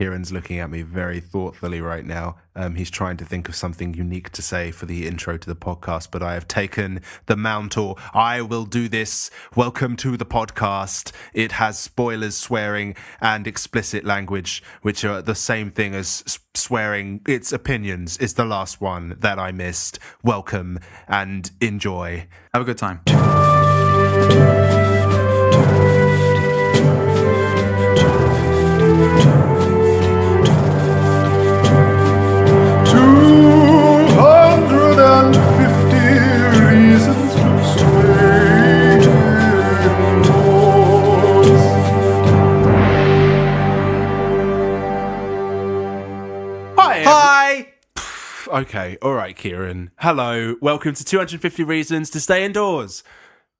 Kieran's looking at me very thoughtfully right now. He's trying to think of something unique to say for the intro to the podcast, but I have taken the mantle. I will do this. Welcome to the podcast. It has spoilers, swearing, and explicit language, which are the same thing as swearing. Its opinions is the last one that I missed. Welcome and enjoy. Have a good time. Okay, all right, Kieran. Hello, welcome to 250 Reasons to Stay Indoors.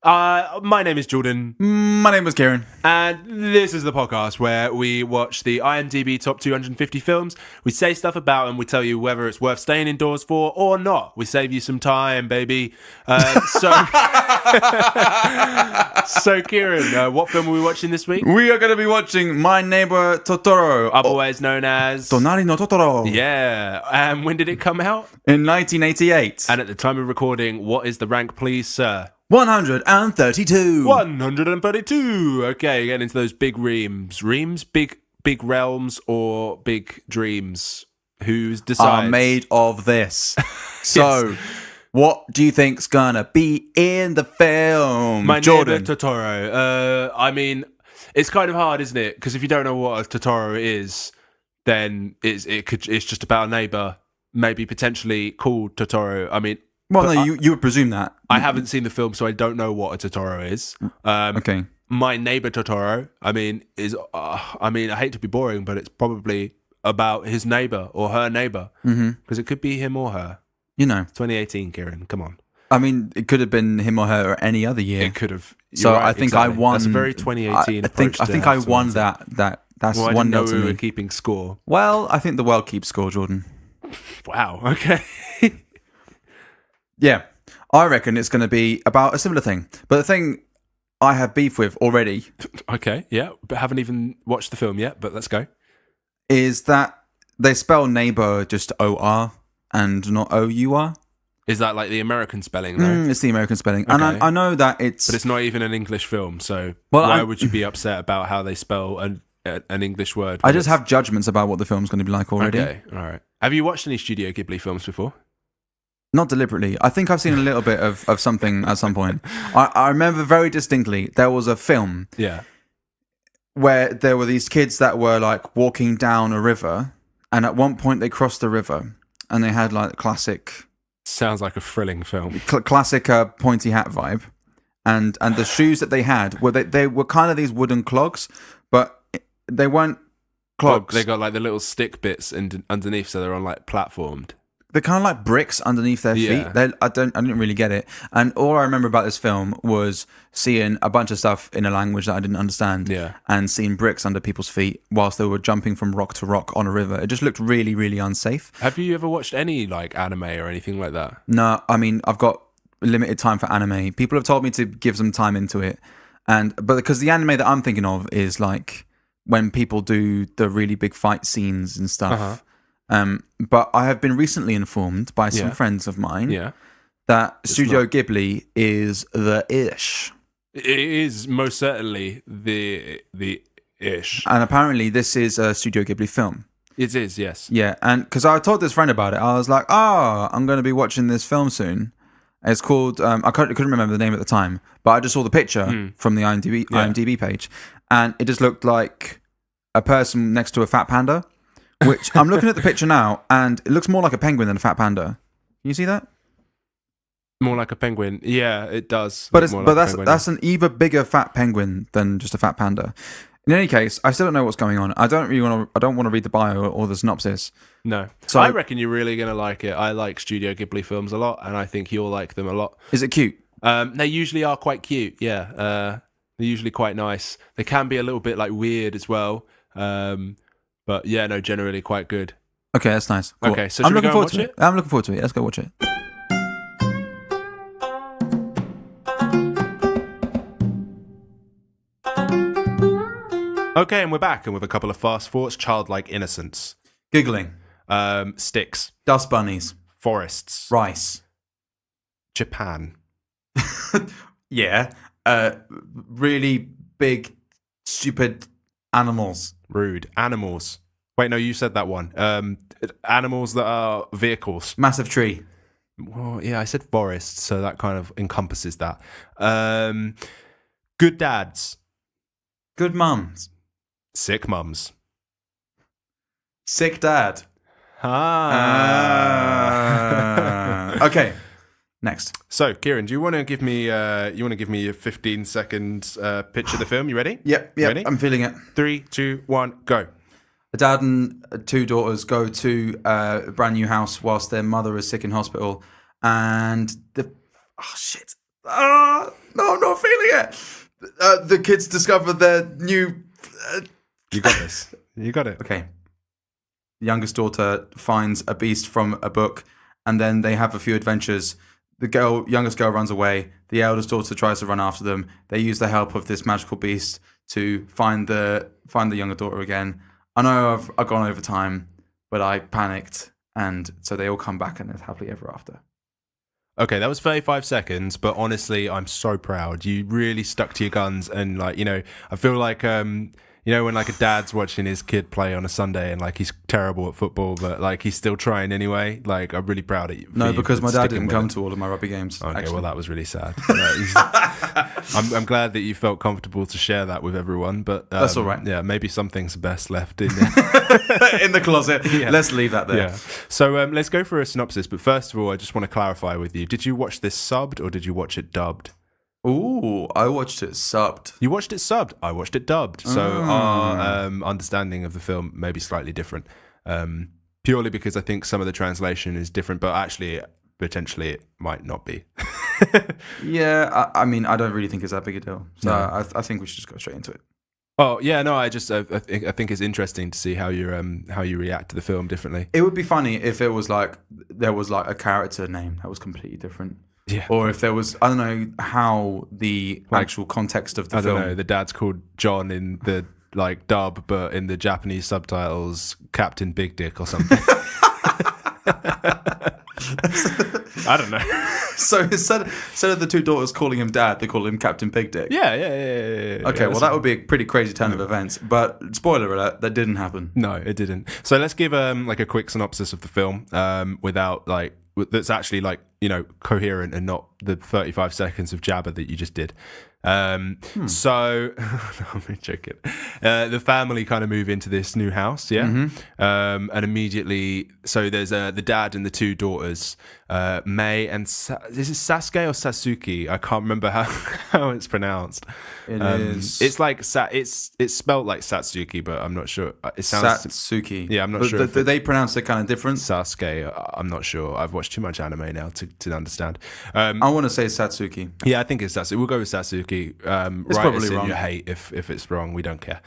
My name is Jordan. My name is Keiran. And this is the podcast where we watch the IMDb top 250 films. We say stuff about them. We tell you whether it's worth staying indoors for or not. We save you some time, baby. So Kieran, what film are we watching this week? We are going to be watching My Neighbour Totoro, Otherwise known as... Tonari no Totoro. Yeah. And when did it come out? In 1988. And at the time of recording, what is the rank, please, sir? 132. 132. Okay, getting into those big reams. Reams? Big realms or big dreams? Who's decides? Are made of this. So, what do you think's gonna be in the film? My Jordan. Neighbour Totoro. I mean, it's kind of hard, isn't it? Because if you don't know what a Totoro is, then it's just about a neighbour, maybe potentially called Totoro. I mean, well, no, you would presume that. I haven't seen the film, so I don't know what a Totoro is. Okay. My Neighbour Totoro, I mean, I hate to be boring, but it's probably about his neighbour or her neighbour. Because it could be him or her. You know. 2018, Kieran, come on. I mean, it could have been him or her or any other year. It could have. So right, I think exactly. I won. That's a very 2018 I think I won that. That's well, I one didn't know nil to we me. were keeping score. Well, I think the world keeps score, Jordan. Wow, okay. Yeah. I reckon it's going to be about a similar thing. But the thing I have beef with already... Okay, yeah, but haven't even watched the film yet, but let's go. ...is that they spell neighbour just O-R and not O-U-R. Is that like the American spelling, though? It's the American spelling. Okay. And I know that it's... But it's not even an English film, so why would you be upset about how they spell an English word? I just have judgments about what the film's going to be like already. Okay, all right. Have you watched any Studio Ghibli films before? Not deliberately. I think I've seen a little bit of something at some point. I remember very distinctly there was a film where there were these kids that were like walking down a river, and at one point they crossed the river and they had like classic... Sounds like a thrilling film. Classic pointy hat vibe. And the shoes that they had, they were kind of these wooden clogs, but they weren't clogs. They got like the little stick bits underneath, so they're on like platformed. They're kind of like bricks underneath their feet. I didn't really get it. And all I remember about this film was seeing a bunch of stuff in a language that I didn't understand. Yeah. And seeing bricks under people's feet whilst they were jumping from rock to rock on a river. It just looked really, really unsafe. Have you ever watched any like anime or anything like that? No, I mean, I've got limited time for anime. People have told me to give some time into it. But because the anime that I'm thinking of is like when people do the really big fight scenes and stuff. Uh-huh. But I have been recently informed by some friends of mine that Studio Ghibli is the ish. It is most certainly the ish. And apparently this is a Studio Ghibli film. It is, yes. Yeah, and because I told this friend about it, I was like, I'm going to be watching this film soon. It's called, I couldn't remember the name at the time, but I just saw the picture from the IMDb page, and it just looked like a person next to a fat panda. Which I'm looking at the picture now, and it looks more like a penguin than a fat panda. Can you see that? More like a penguin. Yeah, it does. But that's an even bigger fat penguin than just a fat panda. In any case, I still don't know what's going on. I don't want to read the bio or the synopsis. No. So I reckon you're really going to like it. I like Studio Ghibli films a lot, and I think you'll like them a lot. Is it cute? They usually are quite cute. Yeah. They're usually quite nice. They can be a little bit like weird as well. But yeah, no, generally quite good. Okay, that's nice. Cool. Okay, so I'm looking forward to it. I'm looking forward to it. Let's go watch it. Okay, and we're back, and with a couple of fast thoughts: childlike innocence, Giggling. sticks, Dust bunnies. forests, Rice. Japan, Yeah. Really big, stupid animals. rude, animals. Wait, no, you said that one. Animals that are vehicles. Massive tree. Well, yeah, I said forests, so that kind of encompasses that. Good dads, Good mums. sick mums. Sick dad. Okay. Next. So, Kieran, do you want to give me a 15-second pitch of the film? You ready? Yep. Ready? I'm feeling it. 3, 2, 1, go. A dad and two daughters go to a brand new house whilst their mother is sick in hospital, and no, I'm not feeling it. The kids discover their new. You got this. You got it. Okay. The youngest daughter finds a beast from a book, and then they have a few adventures. The youngest girl runs away. The eldest daughter tries to run after them. They use the help of this magical beast to find the younger daughter again. I know I've gone over time, but I panicked, and so they all come back and it's happily ever after. Okay, that was 35 seconds, but honestly, I'm so proud. You really stuck to your guns, and I feel like when like a dad's watching his kid play on a Sunday and like he's terrible at football, but like he's still trying anyway. Like, I'm really proud of you. No, because my dad didn't come to all of my rugby games. Okay, actually. well, that was really sad. I'm glad that you felt comfortable to share that with everyone, but that's all right. Yeah, maybe something's best left in in the closet. Yeah. Let's leave that there. Yeah. So let's go for a synopsis. But first of all, I just want to clarify with you: did you watch this subbed or did you watch it dubbed? Ooh, I watched it subbed. You watched it subbed. I watched it dubbed. So our understanding of the film may be slightly different, purely because I think some of the translation is different, but actually, potentially, it might not be. Yeah, I mean, I don't really think it's that big a deal. So no. I think we should just go straight into it. Oh yeah, no, I think it's interesting to see how you react to the film differently. It would be funny if it was like there was like a character name that was completely different. Yeah. Or if there was, I don't know how the actual context of the film. I don't know, the dad's called John in the like dub, but in the Japanese subtitles, Captain Big Dick or something. I don't know. So instead of the two daughters calling him dad, they call him Captain Big Dick. Yeah. Okay, well that would be a pretty crazy turn of events. But spoiler alert, that didn't happen. No, it didn't. So let's give like a quick synopsis of the film, without like that's actually like coherent and not the 35 seconds of jabber that you just did. So I'm joking. The family kind of move into this new house, yeah. Mm-hmm. And immediately, so there's the dad and the two daughters, Mei and is it Sasuke or Sasuke? I can't remember how it's pronounced. It is. It's like it's spelled like Satsuki, but I'm not sure. It sounds Satsuki. Yeah, I'm not sure. They pronounce it kind of different. Sasuke. I'm not sure. I've watched too much anime now to understand. I want to say Satsuki. Yeah, I think it's Satsuki. We'll go with Satsuki. It's probably wrong. Your hate if it's wrong. We don't care.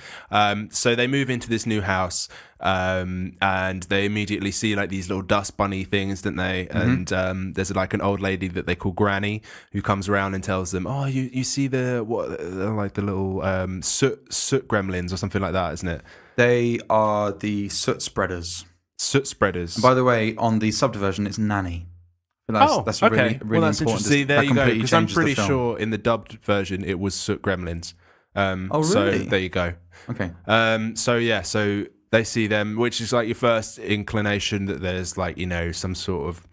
So they move into this new house, and they immediately see like these little dust bunny things, don't they? Mm-hmm. And there's like an old lady that they call Granny who comes around and tells them, "Oh, you see the little soot gremlins or something like that, isn't it?" They are the soot spreaders. Soot spreaders. And by the way, on the subbed version, it's Nanny. That's okay. Really that's important. See, there you go. Because I'm pretty sure in the dubbed version it was Soot Gremlins. Really? So there you go. Okay. So they see them, which is like your first inclination that there's like some sort of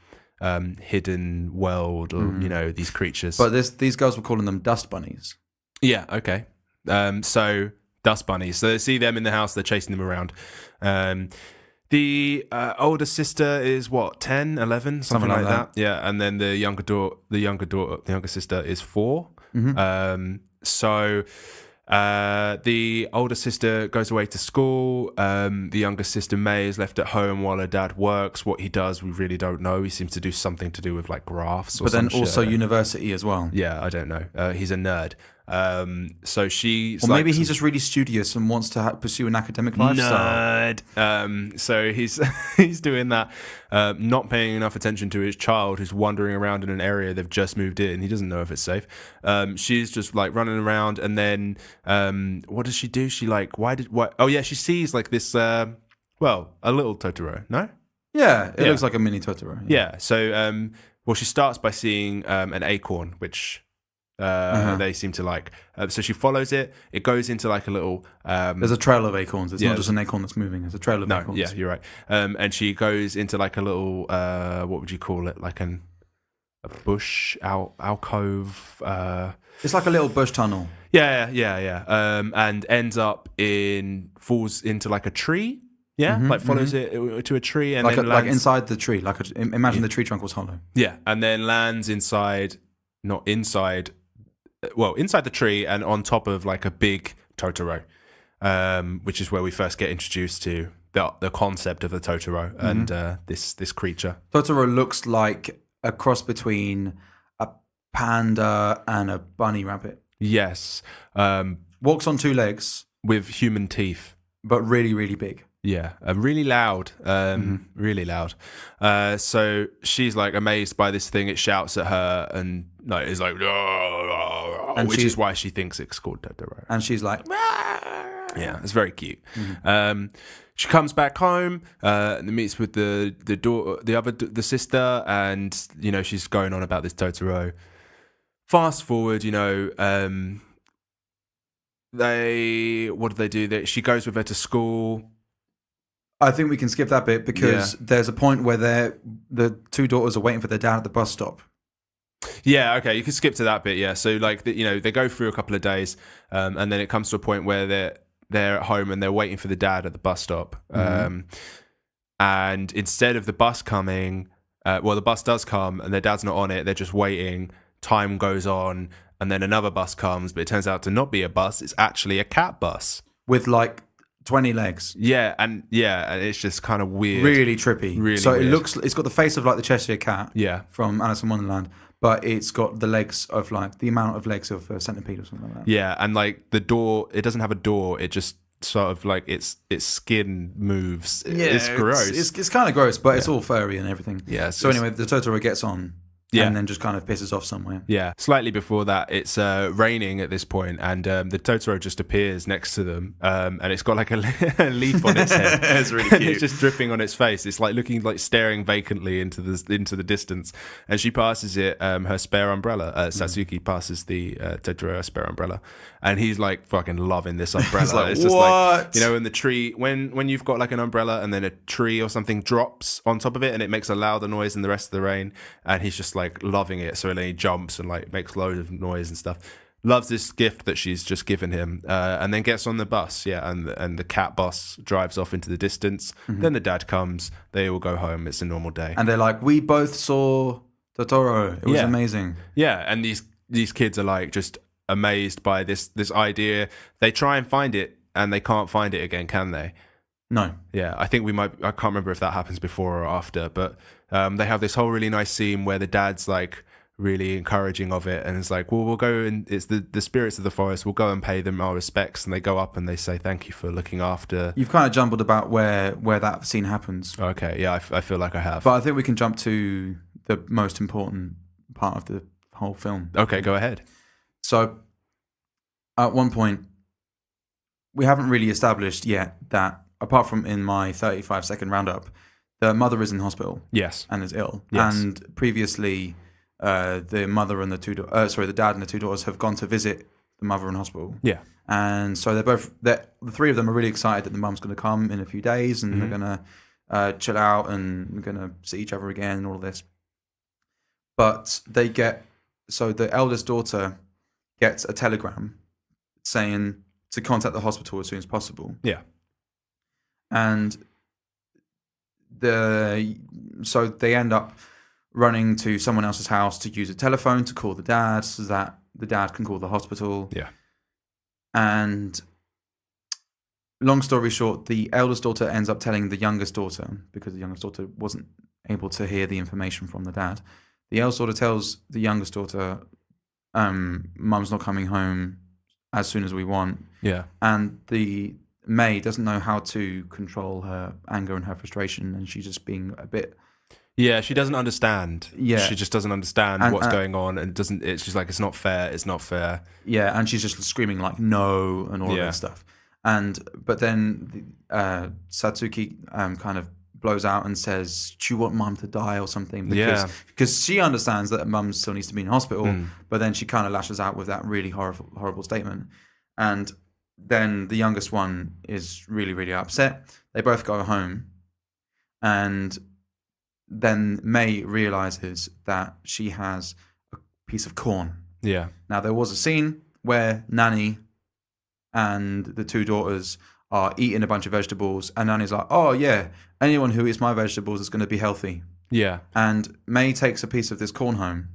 hidden world or these creatures. But these girls were calling them dust bunnies. Yeah. Okay. So dust bunnies. So they see them in the house. They're chasing them around. The older sister is what, 10, 11, something like that. Yeah, and then the younger sister is 4. Mm-hmm. So the older sister goes away to school. The younger sister May is left at home while her dad works. What he does, we really don't know. He seems to do something to do with like graphs, or but then also university as well. Yeah, I don't know. He's a nerd. So she's Or maybe like he's just really studious and wants to pursue an academic lifestyle. nerd. So he's he's doing that, not paying enough attention to his child who's wandering around in an area they've just moved in. He doesn't know if it's safe. She's just like running around, and then what does she do? She like oh yeah, she sees like this a little Totoro. No. Yeah, it looks like a mini Totoro. Yeah. So well, she starts by seeing an acorn, which they seem to like. So she follows it. It goes into like a little. There's a trail of acorns. It's not just an acorn that's moving. It's a trail of acorns. Yeah, you're right. And she goes into like a little. What would you call it? Like a bush alcove. It's like a little bush tunnel. Yeah. And falls into like a tree. Yeah, follows it to a tree and then lands, like inside the tree. Imagine the tree trunk was hollow. Yeah, and then lands inside the tree and on top of like a big Totoro, which is where we first get introduced to the concept of the Totoro and this creature. Totoro looks like a cross between a panda and a bunny rabbit. Yes, walks on two legs with human teeth, but really, really big. Yeah, really loud, really loud. So she's like amazed by this thing. It shouts at her and like is like, which is why she thinks it's called Totoro. And she's like, yeah, it's very cute. She comes back home and meets with the daughter, the sister, and she's going on about this Totoro. Fast forward, what do? She goes with her to school. I think we can skip that bit because there's a point where the two daughters are waiting for their dad at the bus stop. Yeah, okay, you can skip to that bit. Yeah, so like they go through a couple of days, and then it comes to a point where they're at home and they're waiting for the dad at the bus stop. And instead of the bus coming, the bus does come and their dad's not on it. They're just waiting. Time goes on, and then another bus comes, but it turns out to not be a bus. It's actually a cat bus with like 20 legs. Yeah, and it's just kind of weird. Really trippy. Really so weird. It's got the face of like the Cheshire Cat from Alice in Wonderland, but it's got the legs of like the amount of legs of a centipede or something like that. Yeah, and like the door, it doesn't have a door. It just sort of like its skin moves. It's gross. It's kind of gross, but it's all furry and everything. Yeah. So anyway, the Totoro gets on. Yeah. And then just kind of pisses off somewhere. Yeah. Slightly before that, it's raining at this point, and the Totoro just appears next to them, and it's got like a leaf on its head. It's really cute. It's just dripping on its face. It's like staring vacantly into the distance. And she passes it her spare umbrella. Satsuki passes the Totoro a spare umbrella, and he's like fucking loving this umbrella. It's like, it's just like in the tree when you've got like an umbrella and then a tree or something drops on top of it and it makes a louder noise than the rest of the rain, and he's just like loving it. So then he jumps and like makes loads of noise and stuff. Loves this gift that she's just given him, and then gets on the bus. Yeah, and the cat bus drives off into the distance. Then the dad comes. They all go home. It's a normal day, and they're like, "We both saw Totoro. It was amazing." Yeah, and these kids are like just amazed by this idea. They try and find it, and they can't find it again, can they? No. Yeah, I think I can't remember if that happens before or after, but they have this whole really nice scene where the dad's like really encouraging of it, and it's like, well, we'll go and it's the spirits of the forest. We'll go and pay them our respects, and they go up and they say thank you for looking after. You've kind of jumbled about where that scene happens. Okay, yeah, I feel like I have, but I think we can jump to the most important part of the whole film. Okay, go ahead. So, at one point, we haven't really established yet that, apart from in my 35-second roundup, the mother is in hospital. Yes. And is ill. Yes. And previously, the mother and the dad and the two daughters have gone to visit the mother in hospital. Yeah. And so the three of them are really excited that the mum's going to come in a few days and they're going to chill out and we're going to see each other again and all of this. But the eldest daughter gets a telegram saying to contact the hospital as soon as possible. Yeah. And so they end up running to someone else's house to use a telephone to call the dad so that the dad can call the hospital. Yeah. And long story short, the eldest daughter ends up telling the youngest daughter, because the youngest daughter wasn't able to hear the information from the dad. The eldest daughter tells the youngest daughter mum's not coming home as soon as we want. Yeah. And the May doesn't know how to control her anger and her frustration, and she's just being a bit. Yeah, she doesn't understand. Yeah. She just doesn't understand what's going on, and she's like, it's not fair, it's not fair. Yeah, and she's just screaming like no and all of that stuff. But then Satsuki kind of blows out and says, "Do you want mum to die or something?" Because she understands that mum still needs to be in hospital, but then she kind of lashes out with that really horrible statement. And then the youngest one is really, really upset. They both go home, and then May realizes that she has a piece of corn. Yeah. Now, there was a scene where Nanny and the two daughters are eating a bunch of vegetables, and Nanny's like, "Oh yeah, anyone who eats my vegetables is going to be healthy." Yeah. And May takes a piece of this corn home,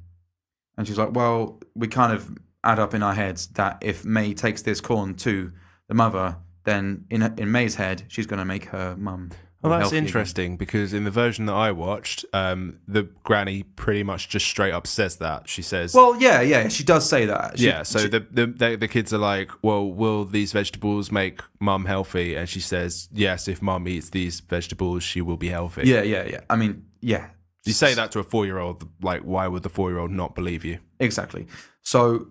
and she's like, "Well, we kind of add up in our heads that if May takes this corn to the mother, then in May's head, she's going to make her mum." Well, that's interesting because in the version that I watched, the granny pretty much just straight up says that. She says, "Well, yeah, she does say that." The kids are like, "Well, will these vegetables make mum healthy?" And she says, "Yes, if mum eats these vegetables, she will be healthy." Yeah. I mean, yeah. You say that to a 4-year-old, like, why would the 4-year-old not believe you? Exactly. So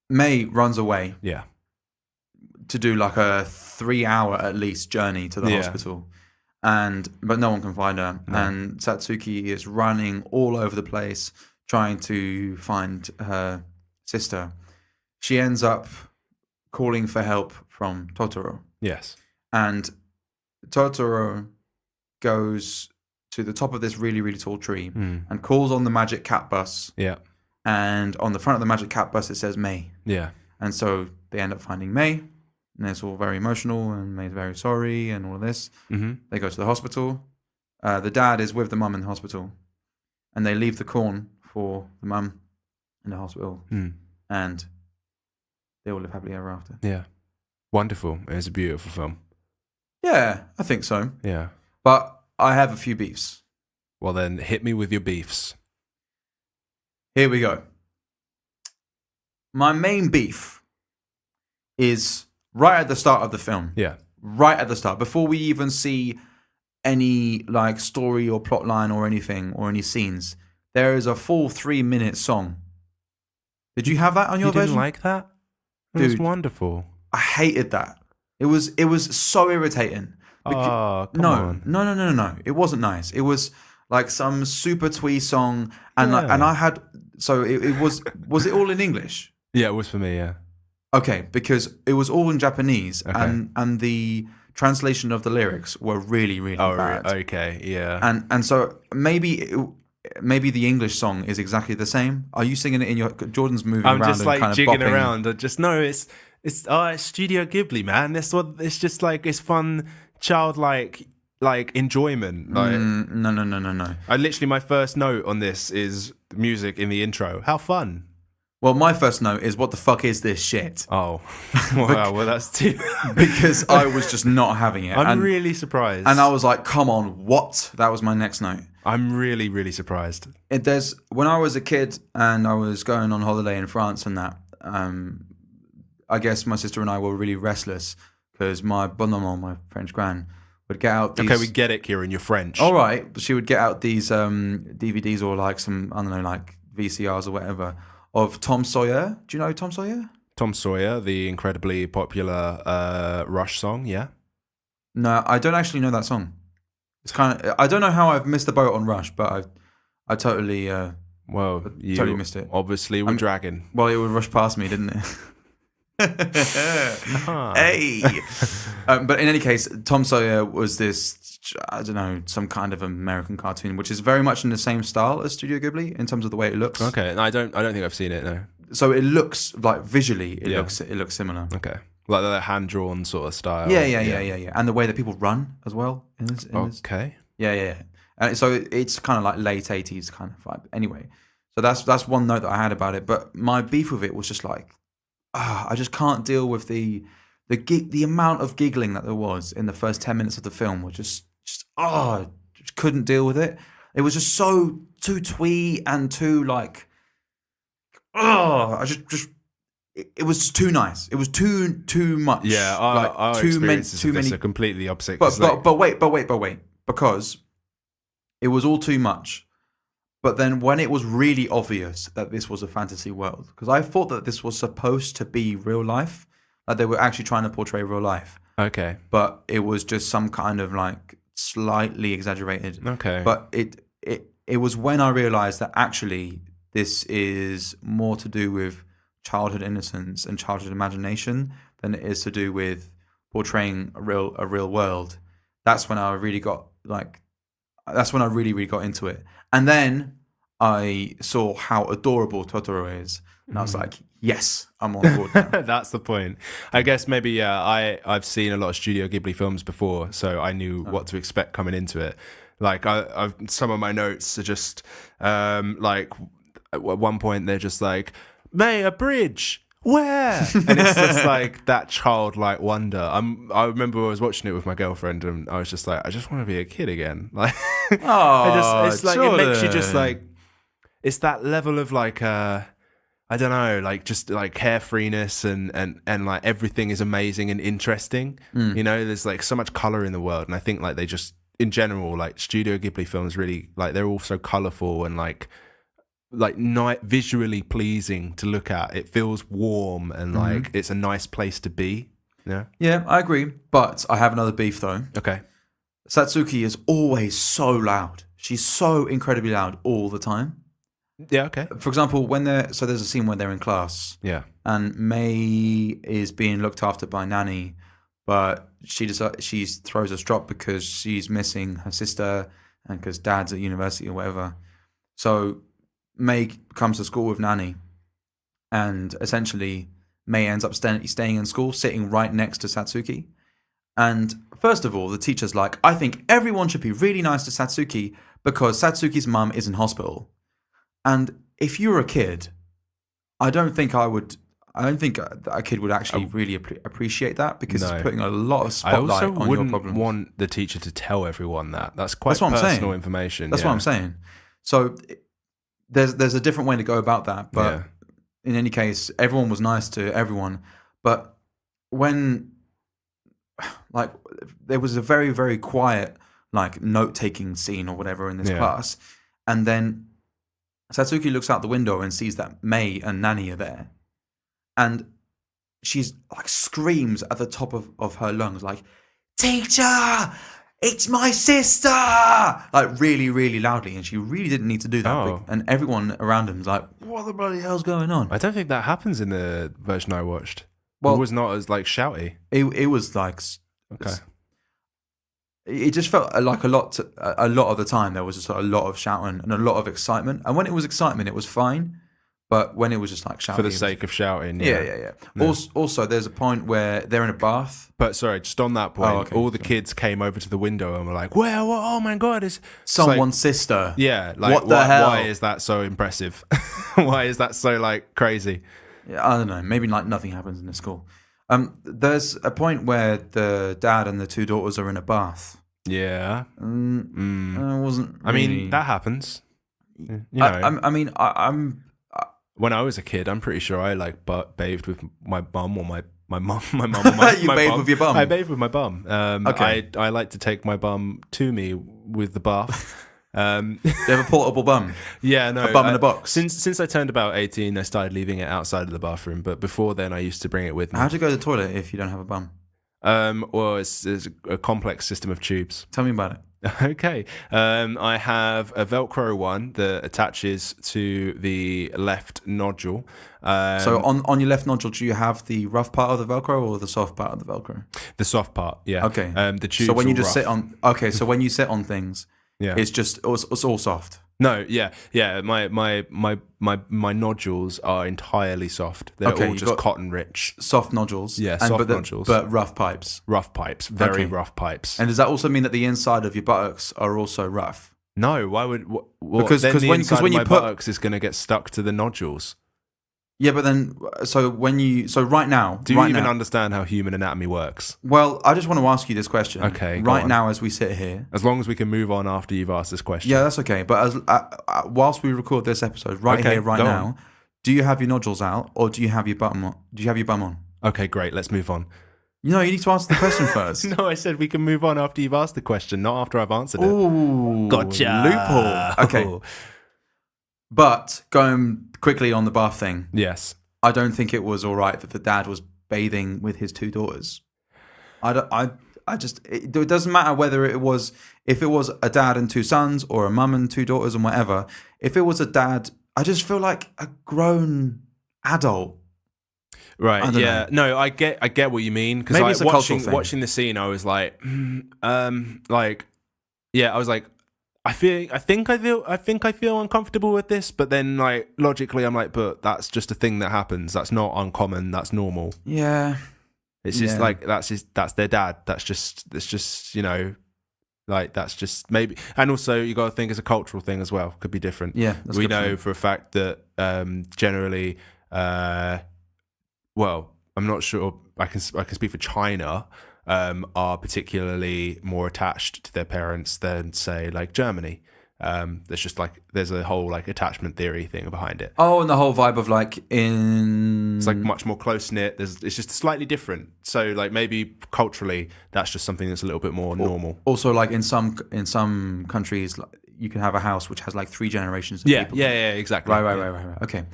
May runs away. Yeah. To do like a 3-hour at least journey to the hospital. But no one can find her. No. And Satsuki is running all over the place trying to find her sister. She ends up calling for help from Totoro. Yes. And Totoro goes to the top of this really, really tall tree and calls on the magic cat bus. Yeah. And on the front of the magic cat bus, it says May. Yeah. And so they end up finding May. And it's all very emotional, and May's very sorry, and all of this. Mm-hmm. They go to the hospital. The dad is with the mum in the hospital, and they leave the corn for the mum in the hospital, and they all live happily ever after. Yeah, wonderful. It's a beautiful film. Yeah, I think so. Yeah, but I have a few beefs. Well, then hit me with your beefs. Here we go. My main beef is right at the start of the film. Yeah. Right at the start, before we even see any like story or plot line or anything or any scenes, there is a full 3-minute song. Did you have that on your version? You didn't like that? It was wonderful. I hated that. It was so irritating. Come on. No. It wasn't nice. It was like some super twee song, and and I had it was it all in English? Yeah, it was for me. Yeah. Okay, because it was all in Japanese, and the translation of the lyrics were really, really bad. Okay, yeah. And so maybe the English song is exactly the same. Are you singing it in your Jordan's moving around? I'm just like kind of jigging bopping. around. It's Studio Ghibli, man. It's just like it's fun, childlike enjoyment. Like, No. I literally my first note on this is music in the intro. How fun. Well, my first note is, what the fuck is this shit? Oh, wow. Well, that's too... because I was just not having it. I'm really surprised. And I was like, come on, what? That was my next note. I'm really, really surprised. When I was a kid and I was going on holiday in France and that, I guess my sister and I were really restless because my bonne-maman, my French gran, would get out these... Okay, we get it, Kieran, you're French. All right. But she would get out these DVDs or like some, I don't know, like VCRs or whatever, of Tom Sawyer. Do you know Tom Sawyer? Tom Sawyer, the incredibly popular Rush song, yeah? No, I don't actually know that song. It's kind of... I don't know how I've missed the boat on Rush, but I totally... totally missed it. Obviously, we're dragging. Well, it would rush past me, didn't it? Hey! But in any case, Tom Sawyer was this, I don't know, some kind of American cartoon, which is very much in the same style as Studio Ghibli in terms of the way it looks. Okay, I don't think I've seen it, no. So it looks like visually, it looks similar. Okay, like the hand drawn sort of style. Yeah, and the way that people run as well. Okay. Yeah. So it's kind of like late 80s kind of vibe. Anyway, so that's one note that I had about it. But my beef with it was just like, I just can't deal with the amount of giggling that there was in the first 10 minutes of the film. Was just couldn't deal with it. It was just so too twee and too like, I just it was just too nice. It was too much. Yeah, our experiences of this are completely opposite. But wait, because it was all too much. But then when it was really obvious that this was a fantasy world, because I thought that this was supposed to be real life, like they were actually trying to portray real life. Okay. But it was just some kind of like slightly exaggerated. Okay. But it was when I realized that actually this is more to do with childhood innocence and childhood imagination than it is to do with portraying a real world. That's when I really got really got into it. And then I saw how adorable Totoro is. And I was like, yes, I'm on board now. That's the point. I guess maybe, I've seen a lot of Studio Ghibli films before, so I knew what to expect coming into it. Like, I've some of my notes are just, like, at one point they're just like, May, a bridge, where? And it's just like that childlike wonder. I remember I was watching it with my girlfriend, and I was just like, I just want to be a kid again. Like, it's like Jordan. It makes you just like, it's that level of like, I don't know, like just like carefreeness and like everything is amazing and interesting. You know, there's like so much color in the world, and I think like they just in general, like Studio Ghibli films really like they're all so colorful and like visually pleasing to look at. It feels warm and like it's a nice place to be. Yeah, I agree. But I have another beef though. Okay. Satsuki is always so loud. She's so incredibly loud all the time. Yeah, okay. For example, there's a scene where they're in class. Yeah. And May is being looked after by Nanny, but she throws a strop because she's missing her sister and because Dad's at university or whatever. So May comes to school with Nanny, and essentially May ends up staying in school, sitting right next to Satsuki. And first of all, the teacher's like, I think everyone should be really nice to Satsuki because Satsuki's mum is in hospital. And if you're a kid, I don't think a kid would actually really appreciate that because it's putting a lot of spotlight on your problems. I also wouldn't want the teacher to tell everyone that. That's quite personal information. That's what I'm saying. So there's a different way to go about that. But in any case, everyone was nice to everyone. But when like there was a very, very quiet like note-taking scene or whatever in this class, and then Satsuki looks out the window and sees that May and Nanny are there. And she's like screams at the top of her lungs, like, teacher, it's my sister! Like really, really loudly. And she really didn't need to do that. Oh. And everyone around him's like, what the bloody hell's going on? I don't think that happens in the version I watched. Well, it was not as like shouty. It was like... Okay. It just felt like a lot of the time there was just a lot of shouting and a lot of excitement. And when it was excitement, it was fine. But when it was just like shouting... For the sake of shouting, yeah. Also, there's a point where they're in a bath. But sorry, just on that point, all the kids came over to the window and were like, well, oh my God, it's someone's sister. Yeah, like what the hell? Why is that so impressive? Why is that so like crazy? Yeah, I don't know. Maybe like nothing happens in the school. There's a point where the dad and the two daughters are in a bath. Yeah. Wasn't. I really... mean, that happens. You know. I'm. When I was a kid, I'm pretty sure I like bathed with my bum or my mum or my You bathed with your bum? I bathed with my bum. Okay. I like to take my bum to me with the bath. You have a portable bum? Yeah, no. A bum in a box? Since I turned about 18, I started leaving it outside of the bathroom. But before then, I used to bring it with me. How do you go to the toilet if you don't have a bum? Well, it's a complex system of tubes. Tell me about it. Okay. I have a Velcro one that attaches to the left nodule. So on your left nodule, do you have the rough part of the Velcro or the soft part of the Velcro? The soft part, yeah. Okay. The tubes. So when you just rough. sit on, okay. So when you sit on things, it's all soft. No, yeah. My nodules are entirely soft. They're all just cotton rich. Soft nodules. Yeah, nodules. But rough pipes. Rough pipes. Very rough pipes. And does that also mean that the inside of your buttocks are also rough? No, why would... Because the when inside you of my buttocks is going to get stuck to the nodules. Yeah, but then, so right now... Do you even understand how human anatomy works? Well, I just want to ask you this question. Okay, right now as we sit here... As long as we can move on after you've asked this question. Yeah, that's okay. But whilst we record this episode, right now, do you have your nodules out or do you have your bum on? Do you have your bum on? Okay, great. Let's move on. No, you need to answer the question first. No, I said we can move on after you've asked the question, not after I've answered it. Ooh, Gotcha. loophole. Okay. But going quickly on the bath thing. Yes. I don't think it was all right that the dad was bathing with his 2 daughters. It doesn't matter whether if it was a dad and 2 sons or a mum and 2 daughters and whatever. If it was a dad, I just feel like a grown adult. Right. Yeah. No, I get what you mean, because Maybe it's a cultural thing. Watching the scene, I was like, yeah, I was like, I think I feel uncomfortable with this, but then like logically, I'm like, but that's just a thing that happens. That's not uncommon. That's normal. Yeah. It's just like that's their dad. That's just like that's just maybe, and also you got to think it's a cultural thing as well. Could be different. Yeah, we know for a fact that generally, well, I'm not sure. I can speak for China. Are particularly more attached to their parents than say like Germany. There's just like there's a whole like attachment theory thing behind it. Oh, and the whole vibe of like it's like much more close knit. It's just slightly different. So like maybe culturally that's just something that's a little bit more normal. Also, like in some countries, like, you can have a house which has like 3 generations of people. Yeah, exactly. Right. Okay.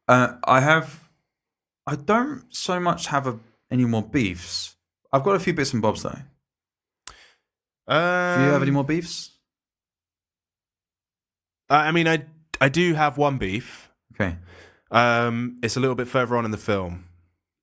I don't so much have any more beefs. I've got a few bits and bobs though. Do you have any more beefs? I mean, I do have one beef. Okay. It's a little bit further on in the film.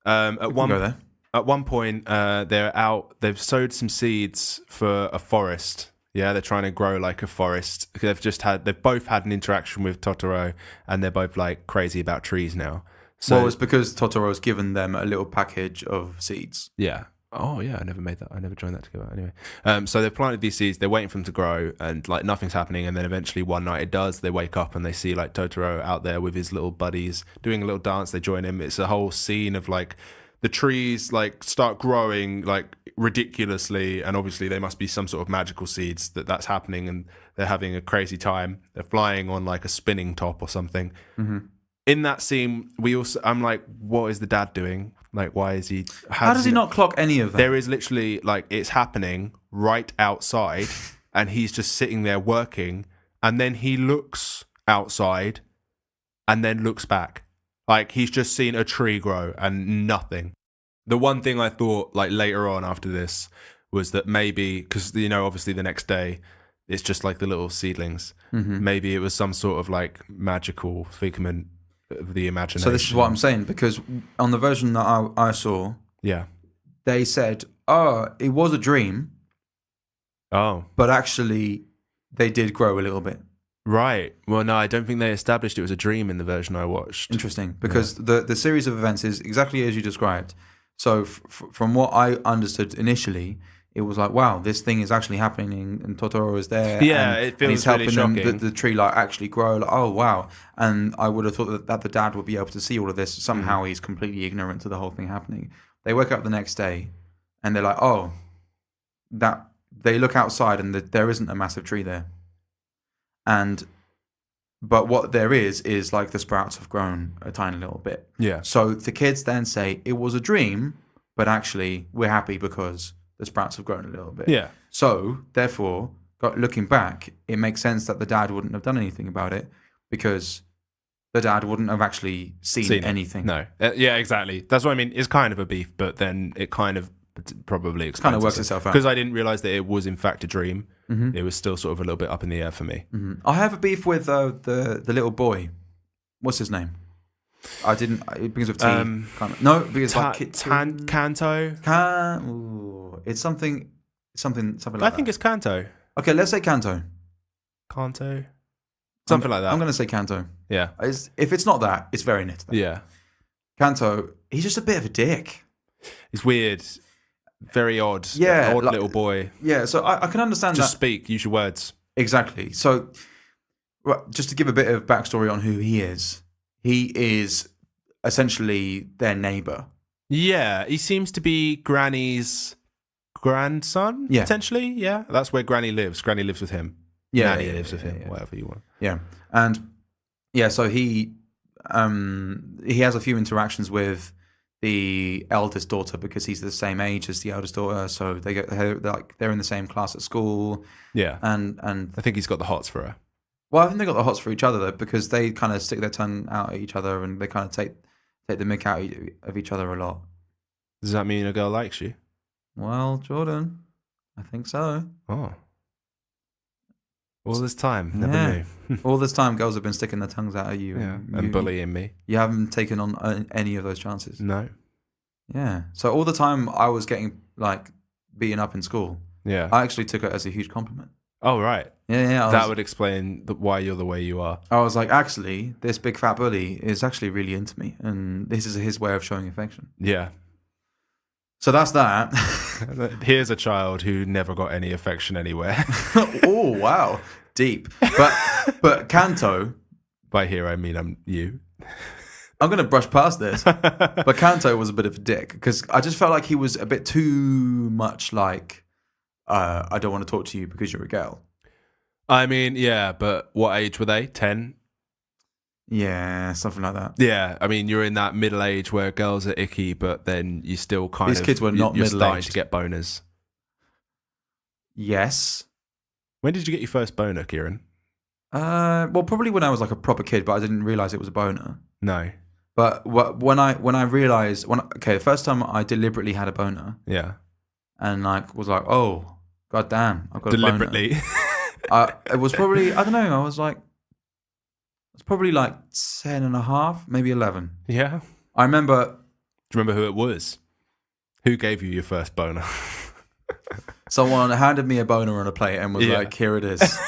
At one point, they've sowed some seeds for a forest. Yeah, they're trying to grow like a forest. They've both had an interaction with Totoro, and they're both like crazy about trees now. So well, it's because Totoro's given them a little package of seeds. Yeah. Oh yeah, I never made that. I never joined that together. Anyway, so they've planted these seeds. They're waiting for them to grow, and like nothing's happening. And then eventually one night it does. They wake up and they see like Totoro out there with his little buddies doing a little dance. They join him. It's a whole scene of like the trees like start growing like ridiculously, and obviously they must be some sort of magical seeds that's happening, and they're having a crazy time. They're flying on like a spinning top or something. Mm-hmm. In that scene, I'm like, what is the dad doing? Like, why is he? How does he not clock any of that? There is literally like it's happening right outside, and he's just sitting there working, and then he looks outside, and then looks back, like he's just seen a tree grow and nothing. The one thing I thought like later on after this was that maybe because obviously the next day it's just like the little seedlings. Mm-hmm. Maybe it was some sort of like magical figment of the imagination. So this is what I'm saying, because on the version that I saw, they said, it was a dream. Oh. But actually, they did grow a little bit. Right. Well, no, I don't think they established it was a dream in the version I watched. Interesting, because the series of events is exactly as you described. So from what I understood initially, it was like, wow, this thing is actually happening, and Totoro is there. Yeah, and, it feels and he's helping really them, the tree like actually grow. Like, oh wow! And I would have thought that the dad would be able to see all of this. Somehow he's completely ignorant to the whole thing happening. They wake up the next day, and they're like, oh, that they look outside, and there isn't a massive tree there. But what there is like the sprouts have grown a tiny little bit. Yeah. So the kids then say it was a dream, but actually we're happy because the sprouts have grown a little bit. Yeah. So, therefore, looking back, it makes sense that the dad wouldn't have done anything about it because the dad wouldn't have actually seen anything. No. Yeah, exactly. That's what I mean. It's kind of a beef, but then it kind of probably explains kind of works itself out. Because I didn't realize that it was in fact a dream. Mm-hmm. It was still sort of a little bit up in the air for me. Mm-hmm. I have a beef with the little boy. What's his name? I didn't. It begins with T. No, because Kanto. It's something like that. I think it's Kanto. Okay, let's say Kanto. Kanto. Something like that. I'm going to say Kanto. Yeah. If it's not that, it's very nit. Yeah. Kanto, he's just a bit of a dick. He's weird. Very odd. Yeah. Odd little boy. Yeah, so I can understand Just speak. Use your words. Exactly. So, just to give a bit of backstory on who he is essentially their neighbour. Yeah, he seems to be Granny's grandson, potentially. Yeah, that's where Granny lives. Granny lives with him. Yeah, Nanny lives with him, whatever you want. Yeah, and so he he has a few interactions with the eldest daughter because he's the same age as the eldest daughter, so they're in the same class at school. Yeah. And I think he's got the hots for her. well, I think they got the hots for each other though, because they kind of stick their tongue out at each other and they kind of take the mick out of each other a lot. Does that mean a girl likes you? Well, Jordan, I think so. Oh. All this time, never knew. All this time, girls have been sticking their tongues out at you. Yeah, and bullying me. You haven't taken on any of those chances. No. Yeah. So all the time I was getting like beaten up in school, Yeah. I actually took it as a huge compliment. Oh, right. Yeah. That would explain why you're the way you are. I was like, actually, this big fat bully is actually really into me, and this is his way of showing affection. Yeah. So that's that. Here's a child who never got any affection anywhere. Oh wow, deep. But Kanto. By here I mean I'm you. I'm gonna brush past this. But Kanto was a bit of a dick because I just felt like he was a bit too much like, I don't want to talk to you because you're a girl. I mean, yeah, but what age were they? 10? Yeah, something like that. Yeah, I mean, you're in that middle age where girls are icky, but then you still These kids were not you're middle-aged. starting to get boners. Yes. When did you get your first boner, Keiran? Well, probably when I was like a proper kid, but I didn't realize it was a boner. No. But when I realized the first time I deliberately had a boner Yeah. and like was like, oh god damn, I've got Deliberately. a boner. It was probably, I don't know, I was like, it's probably like 10 and a half, maybe 11. Yeah. I remember. Do you remember who it was? Who gave you your first boner? Someone handed me a boner on a plate and was like, here it is.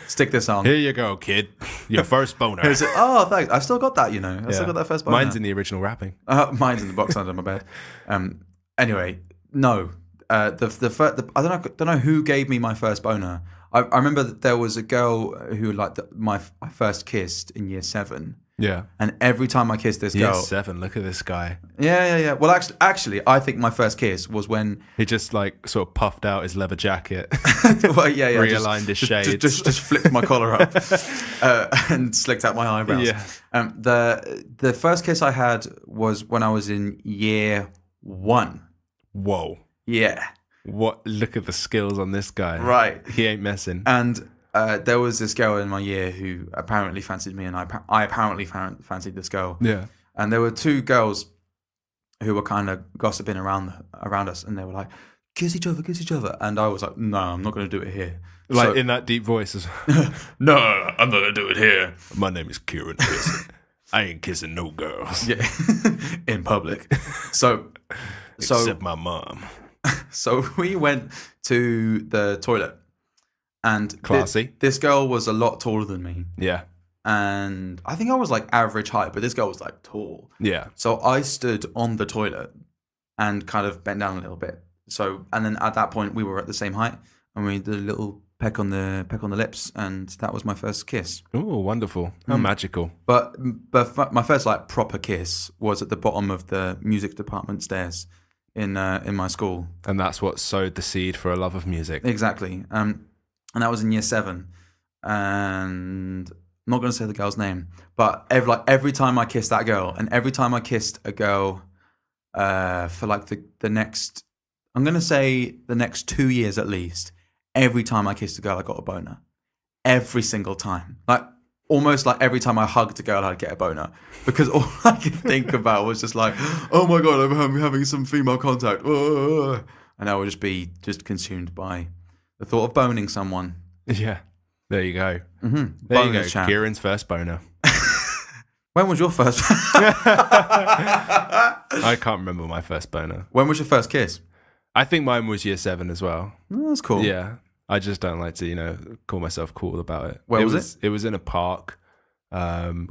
Stick this on. Here you go, kid. Your first boner. Oh, thanks. I still got that, you know. I still got that first boner. Mine's in the original wrapping. Mine's in the box under my bed. Anyway, no. I don't know who gave me my first boner. I remember that there was a girl who I first kissed in year 7. Yeah. And every time I kissed this girl, Year 7. Look at this guy. Yeah. Well, actually, I think my first kiss was when he just like sort of puffed out his leather jacket. Well, yeah. Realigned his shades. Just flipped my collar up and slicked out my eyebrows. Yeah. The first kiss I had was when I was in year 1. Whoa. Yeah. What? Look at the skills on this guy. Right. He ain't messing. And there was this girl in my year who apparently fancied me, and I apparently fancied this girl. Yeah. And there were 2 girls who were kind of gossiping around us, and they were like, kiss each other. And I was like, no, I'm not going to do it here. Like in that deep voice as well. No, I'm not going to do it here. My name is Keiran. I ain't kissing no girls. Yeah. In public. So Except my mom. So we went to the toilet, and Classy. This girl was a lot taller than me, Yeah. and I think I was like average height, but this girl was like tall. Yeah. So I stood on the toilet and kind of bent down a little bit. So, and then at that point we were at the same height, and we did a little peck on the lips, and that was my first kiss. Oh, wonderful. How magical. But my first like proper kiss was at the bottom of the music department stairs in my school. And that's what sowed the seed for a love of music. Exactly. And that was in year 7. And I'm not going to say the girl's name, but every time I kissed that girl, and every time I kissed a girl for like the next, I'm going to say the next 2 years at least, every time I kissed a girl, I got a boner. Every single time. Like almost like every time I hugged a girl, I'd get a boner, because all I could think about was just like, oh my god, I'm having some female contact, and I would just be consumed by the thought of boning someone. Yeah, there you go. Mm-hmm. There you go. Kieran's first boner. When was your first? I can't remember my first boner. When was your first kiss? I think mine was year 7 as well. Oh, that's cool. Yeah. I just don't like to, call myself cool about it. Where was it? It was in a park,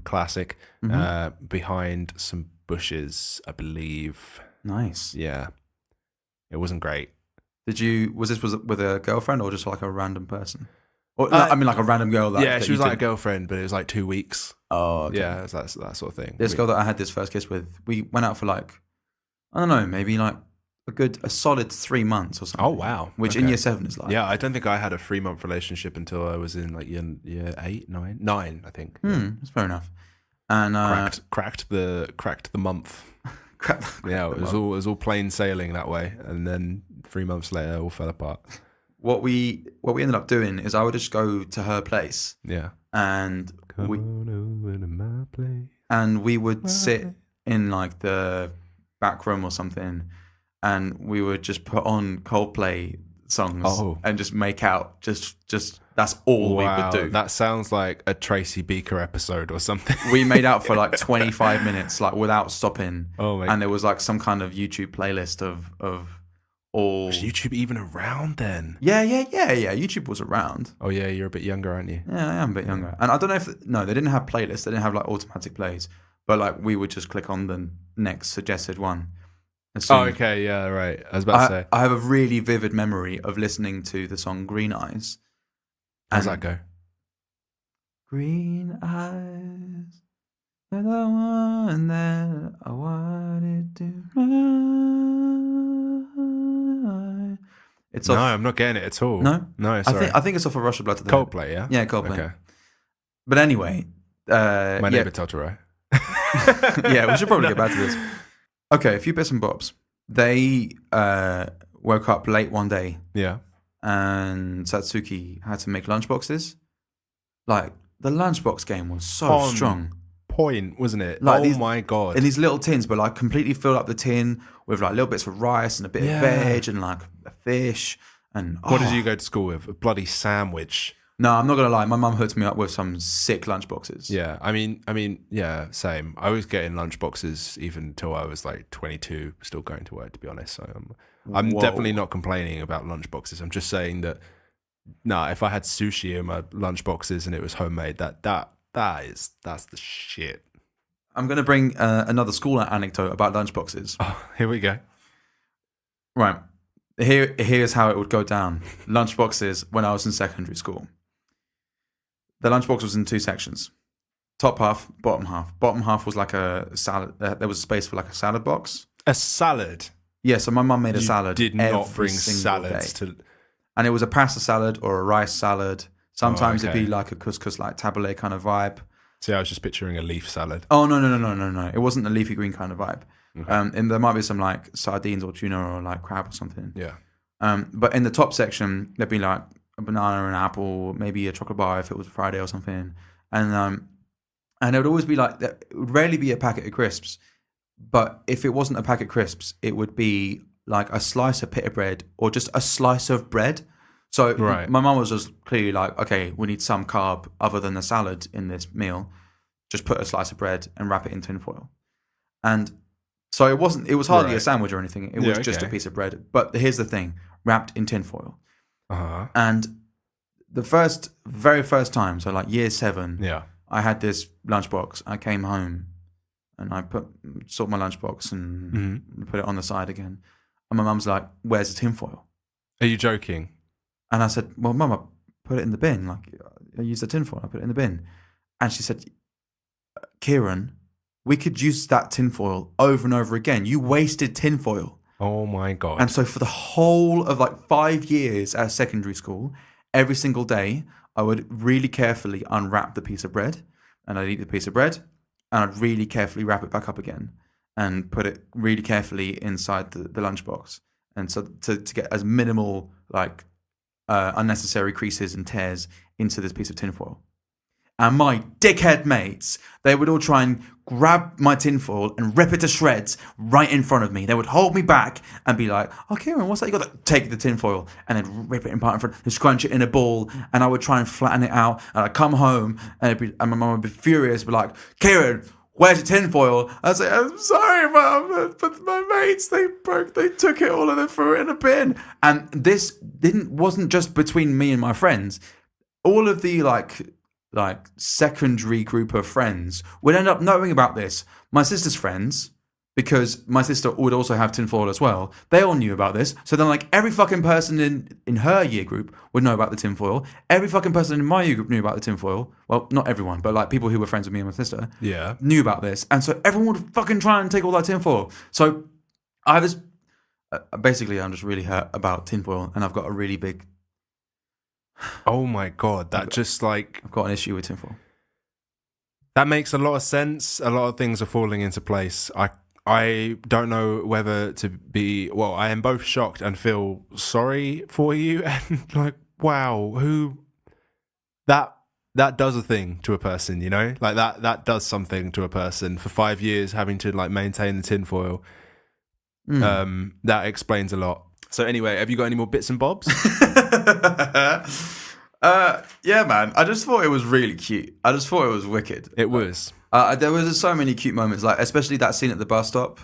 classic, behind some bushes, I believe. Nice. Yeah. It wasn't great. Was this with a girlfriend or just like a random person? Or like a random girl? She was like a girlfriend, but it was like 2 weeks. Oh, okay. Yeah, that sort of thing. This girl that I had this first kiss with, we went out for like, I don't know, maybe like a solid 3 months or something. Oh, wow. Which in year 7 is like. Yeah, I don't think I had a 3-month relationship until I was in like year 8, 9, I think. That's fair enough. And cracked the month. Yeah, it was all plain sailing that way, and then 3 months later, it all fell apart. What we ended up doing is I would just go to her place. Yeah. And Come on over to my place. And we would sit in like the back room or something, and we would just put on Coldplay songs and just make out. Just that's all we would do. That sounds like a Tracy Beaker episode or something. We made out for like 25 minutes, like without stopping. Oh my! And there was like some kind of YouTube playlist of all. Was YouTube even around then? Yeah. YouTube was around. Oh yeah, you're a bit younger, aren't you? Yeah, I am a bit younger. And I don't know if they didn't have playlists. They didn't have like automatic plays, but like we would just click on the next suggested one. Oh, okay, yeah, right. I was about to say. I have a really vivid memory of listening to the song Green Eyes. How's that go? Green eyes, you're the one that I wanted to find. I'm not getting it at all. No, sorry. I think it's off of Rush of Blood to the Coldplay, yeah? Yeah, Coldplay. Okay. But anyway. My Neighbour Totoro. Yeah, we should probably get back to this. Okay, a few bits and bobs. They woke up late one day. Yeah. And Satsuki had to make lunchboxes. Like, the lunchbox game was so strong. Point, wasn't it? Like my God. In these little tins, but like completely filled up the tin with like little bits of rice and a bit of veg and like a fish. And what did you go to school with? A bloody sandwich. No, I'm not gonna lie. My mum hooked me up with some sick lunchboxes. Yeah, I mean, yeah, same. I was getting lunchboxes even until I was like 22, still going to work. To be honest, so I'm definitely not complaining about lunchboxes. I'm just saying that if I had sushi in my lunchboxes and it was homemade, that's the shit. I'm gonna bring another school anecdote about lunchboxes. Oh, here we go. Right, here's how it would go down. Lunchboxes when I was in secondary school. The lunchbox was in two sections. Top half, bottom half. Bottom half was like a salad. There was a space for like a salad box. A salad? Yeah, so my mum made a salad. Did not bring salads to... And it was a pasta salad or a rice salad. Sometimes it'd be like a couscous, like tabbouleh kind of vibe. See, I was just picturing a leaf salad. Oh, no. It wasn't a leafy green kind of vibe. Okay. And there might be some like sardines or tuna or like crab or something. Yeah. But in the top section, there'd be like a banana and an apple, maybe a chocolate bar if it was Friday or something. And it would always be like, it would rarely be a packet of crisps. But if it wasn't a packet of crisps, it would be like a slice of pita bread or just a slice of bread. So my mum was just clearly like, okay, we need some carb other than the salad in this meal. Just put a slice of bread and wrap it in tinfoil. And so it was hardly a sandwich or anything. It was just a piece of bread. But here's the thing, wrapped in tinfoil. Uh-huh. And the very first time, so like year 7, I had this lunchbox. I came home and I sorted my lunchbox and put it on the side again. And my mum's like, "Where's the tinfoil?" Are you joking? And I said, "Well, Mum, I put it in the bin. Like, I used the tinfoil. I put it in the bin." And she said, "Keiran, we could use that tinfoil over and over again. You wasted tinfoil." Oh my God. And so for the whole of like 5 years at secondary school, every single day, I would really carefully unwrap the piece of bread and I'd eat the piece of bread and I'd really carefully wrap it back up again and put it really carefully inside the lunchbox. And so to get as minimal like unnecessary creases and tears into this piece of tinfoil. And my dickhead mates, they would all try and grab my tinfoil and rip it to shreds right in front of me. They would hold me back and be like, "Oh, Keiran, what's that? You got to take the tinfoil." And they'd rip it apart in front, and scrunch it in a ball. And I would try and flatten it out. And I'd come home and my mum would be furious, be like, "Keiran, where's your tinfoil?" I'd say, "I'm sorry, Mum, but my mates, they took it all and they threw it in a bin." And this wasn't just between me and my friends. All of the like secondary group of friends would end up knowing about this. My sister's friends, because my sister would also have tinfoil as well, they all knew about this. So then like every fucking person in her year group would know about the tinfoil. Every fucking person in my year group knew about the tinfoil. Well, not everyone, but like people who were friends with me and my sister knew about this. And so everyone would fucking try and take all that tinfoil. So I was basically, I'm just really hurt about tinfoil and I've got a really big... Oh my God, that just like... I've got an issue with tinfoil. That makes a lot of sense. A lot of things are falling into place. I don't know whether to be, well, I am both shocked and feel sorry for you and like, wow, that that does a thing to a person, you know? Like that does something to a person for 5 years having to like maintain the tinfoil. That explains a lot. So anyway, have you got any more bits and bobs? Yeah, man. I just thought it was really cute. I just thought it was wicked. It was. There was so many cute moments, like especially that scene at the bus stop.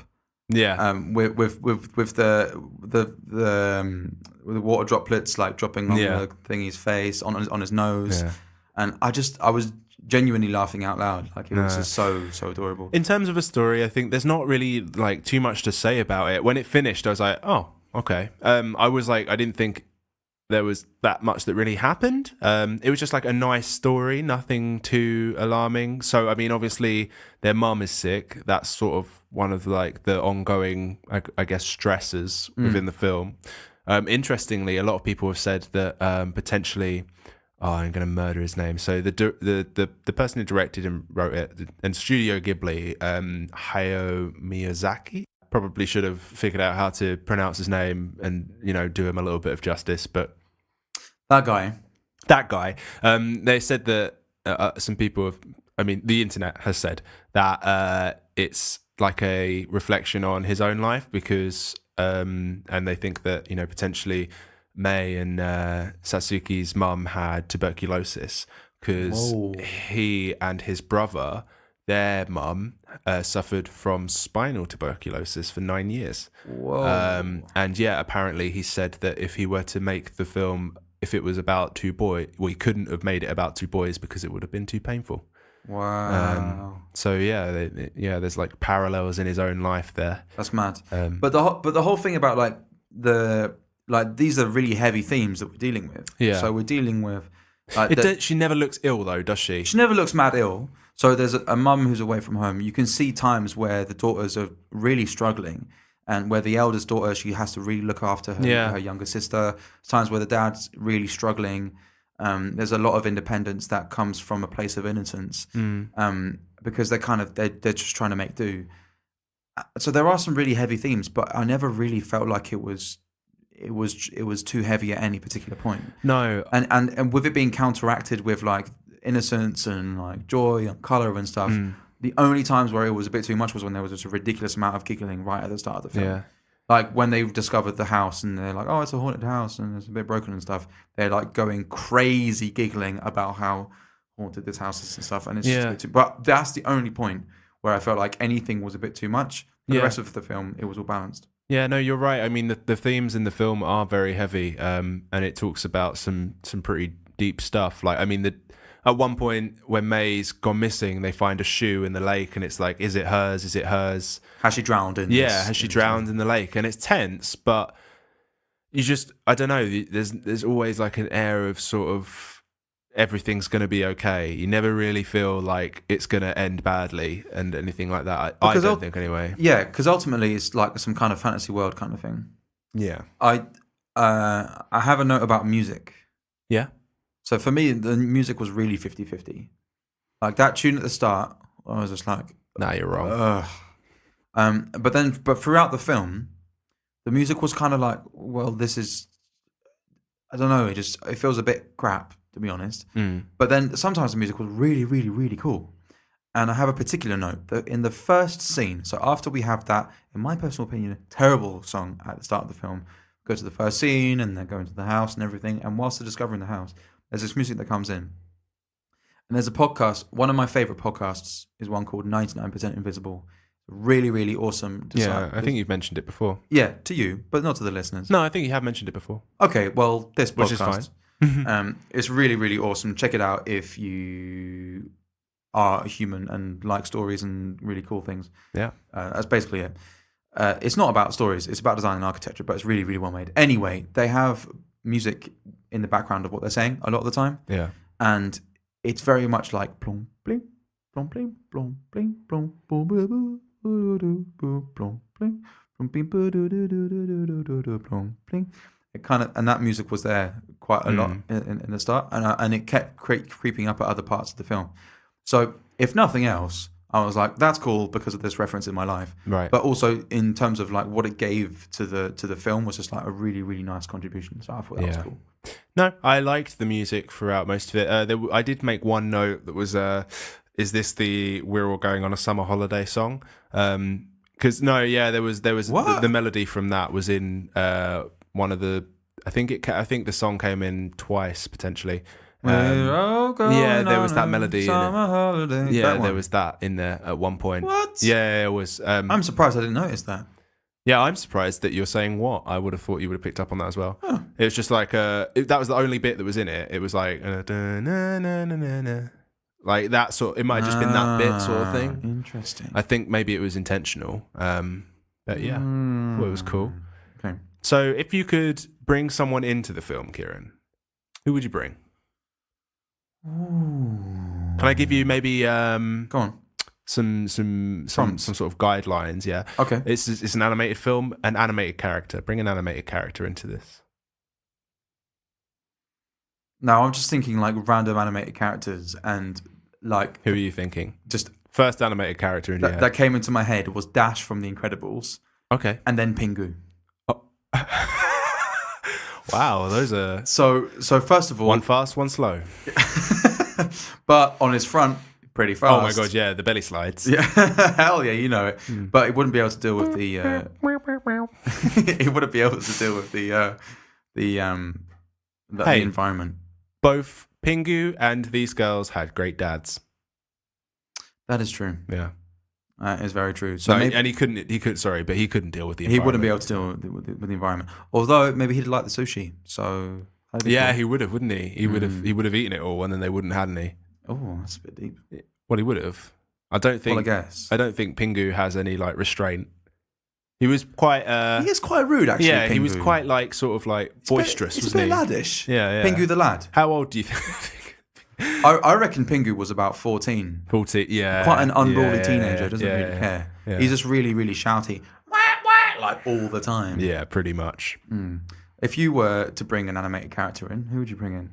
Yeah. With the water droplets like dropping on the thingy's face, on his nose, and I was genuinely laughing out loud. Like it was just so adorable. In terms of a story, I think there's not really like too much to say about it. When it finished, I was like, oh, okay. I was like, I didn't think there was that much that really happened. It was just like a nice story, nothing too alarming. So, I mean, obviously their mum is sick. That's sort of one of like the ongoing, I guess, stresses within the film. Interestingly, a lot of people have said that potentially, I'm going to murder his name. So the person who directed and wrote it, and Studio Ghibli, Hayao Miyazaki, probably should have figured out how to pronounce his name and, you know, do him a little bit of justice. But that guy, they said that some people have, I mean, the internet has said that it's like a reflection on his own life because, and they think that, you know, potentially Mei and Satsuki's mum had tuberculosis because he and his brother, their mum, suffered from spinal tuberculosis for 9 years. Whoa. And yeah, apparently he said that if he were to make the film, if it was about two boys, well, he couldn't have made it about two boys because it would have been too painful. Wow. So yeah, there's like parallels in his own life there. That's mad. But the whole thing about like these are really heavy themes that we're dealing with. Yeah. So we're dealing with. She never looks ill though, does she? She never looks mad ill. So there's a mum who's away from home. You can see times where the daughters are really struggling, and where the eldest daughter, she has to really look after her younger sister. Times where the dad's really struggling. There's a lot of independence that comes from a place of innocence, because they're just trying to make do. So there are some really heavy themes, but I never really felt like it was too heavy at any particular point. No, and with it being counteracted with like innocence and like joy and color and stuff. The only times where it was a bit too much was when there was just a ridiculous amount of giggling right at the start of the film. Yeah. Like when they discovered the house and they're like, oh, it's a haunted house and it's a bit broken and stuff. They're like going crazy giggling about how haunted this house is and stuff. And it's just a bit too, but that's the only point where I felt like anything was a bit too much. The rest of the film, it was all balanced. Yeah, no, you're right. I mean, the themes in the film are very heavy, and it talks about some pretty deep stuff. Like, I mean, at one point when May's gone missing, they find a shoe in the lake, and it's like, is it hers? Is it hers? Has she drowned in? Has she drowned in the lake? And it's tense, but you just, I don't know. There's always like an air of sort of everything's going to be okay. You never really feel like it's going to end badly and anything like that. I don't think anyway. Yeah, because ultimately it's like some kind of fantasy world kind of thing. Yeah. I have a note about music. Yeah. So for me, the music was really 50-50. Like that tune at the start, I was just like, nah, you're wrong. But throughout the film, the music was kind of like, well, this is, I don't know, it feels a bit crap, to be honest. But then sometimes the music was really, really, really cool. And I have a particular note that in the first scene, so after we have that, in my personal opinion, terrible song at the start of the film, go to the first scene and they're going to the house and everything. And whilst they're discovering the house, there's this music that comes in. And there's a podcast, one of my favorite podcasts is one called 99% Invisible. Really, really awesome. Yeah, I think you've mentioned it before. Yeah, to you, but not to the listeners. No, I think you have mentioned it before. Okay, well, this podcast, which is fine. It's really, really awesome. Check it out if you are a human and like stories and really cool things. Yeah. That's basically it. It's not about stories. It's about design and architecture, but it's really, really well made. Anyway, they have music in the background of what they're saying a lot of the time. Yeah. And it's very much like plom, bling, plom, bling, plom, bling, plom, boom, boom, boom. It kind of, and that music was there quite a lot in the start, and it kept creeping up at other parts of the film. So if nothing else, I was like, that's cool because of this reference in my life. Right. But also in terms of like what it gave to the film was just like a really, really nice contribution. So I thought that was cool. No, I liked the music throughout most of it. I did make one note that was, is this the "We're All Going on a Summer Holiday" song? Because there was the melody from that was in one of the. I think the song came in twice potentially. We're all going there was on that melody. summer holiday. Yeah, there was that in there at one point. What? Yeah, it was. I'm surprised I didn't notice that. Yeah, I'm surprised that you're saying what. I would have thought you would have picked up on that as well. Huh. It was just like that was the only bit that was in it. It was like like that sort. It might have just been that bit sort of thing. Interesting. I think maybe it was intentional. But yeah, well, it was cool. Okay. So if you could bring someone into the film, Keiran, who would you bring? Ooh. Can I give you maybe Go on. some sort of guidelines? Yeah. Okay. It's an animated film, an animated character. Bring an animated character into this. Now I'm just thinking like random animated characters and like Who are you thinking? just First animated character in your head. that came into my head was Dash from The Incredibles Okay. and then Pingu. Wow, those are So first of all, one fast, one slow. but on his front, pretty fast. Oh my god, yeah, the belly slides. Yeah, hell yeah, you know it. But it wouldn't be able to deal with the. It wouldn't be able to deal with the environment. Both Pingu and these girls had great dads. That is true. Yeah, that is very true. So maybe, and he couldn't deal with the environment. he wouldn't be able to deal with the environment. Although maybe he'd like the sushi. So yeah, he would have, wouldn't he? He would have eaten it all, and then they wouldn't have had any. Oh, that's a bit deep. Well, he would have. I don't think. Well, I guess. I don't think Pingu has any like restraint. He was quite. He is quite rude, actually. Yeah, Pingu. he was quite like sort of like boisterous. He's wasn't a bit he? laddish. Yeah. Pingu the lad. How old do you think? I reckon Pingu was about 14. 40. Yeah. Quite an unruly teenager. Doesn't really care. Yeah. He's just really, really shouty, like all the time. Yeah, pretty much. If you were to bring an animated character in, who would you bring in?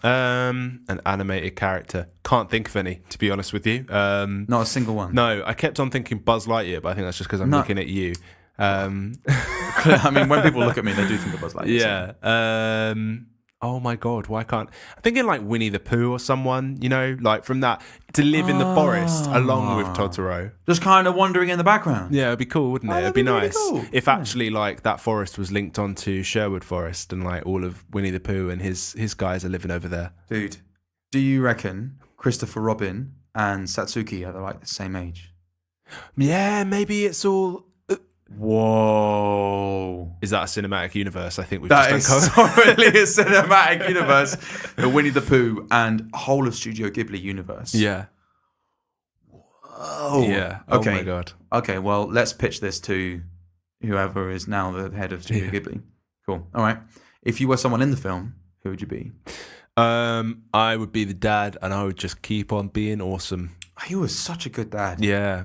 An animated character. Can't think of any, to be honest with you. Not a single one. No, I kept on thinking Buzz Lightyear, but I think that's just because I'm looking at you. I mean, when people look at me, they do think of Buzz Lightyear. Yeah. So. Oh my god, why can't I'm thinking like Winnie the Pooh or someone, you know, like from that to live in the forest along with Totoro. Just kind of wandering in the background. Yeah, it'd be cool, wouldn't it? It'd be really nice cool. if actually like that forest was linked onto Sherwood Forest and like all of Winnie the Pooh and his guys are living over there. Dude, do you reckon Christopher Robin and Satsuki are like the same age? Yeah, maybe it's all. Whoa. Is that a cinematic universe? I think we've That just is uncovered. totally a cinematic universe. The Winnie the Pooh and whole of Studio Ghibli universe. Yeah. Oh. Yeah. Okay. Oh my god. Okay, well, let's pitch this to whoever is now the head of Studio Ghibli. Cool. All right. If you were someone in the film, who would you be? I would be the dad and I would just keep on being awesome. He was such a good dad. Yeah.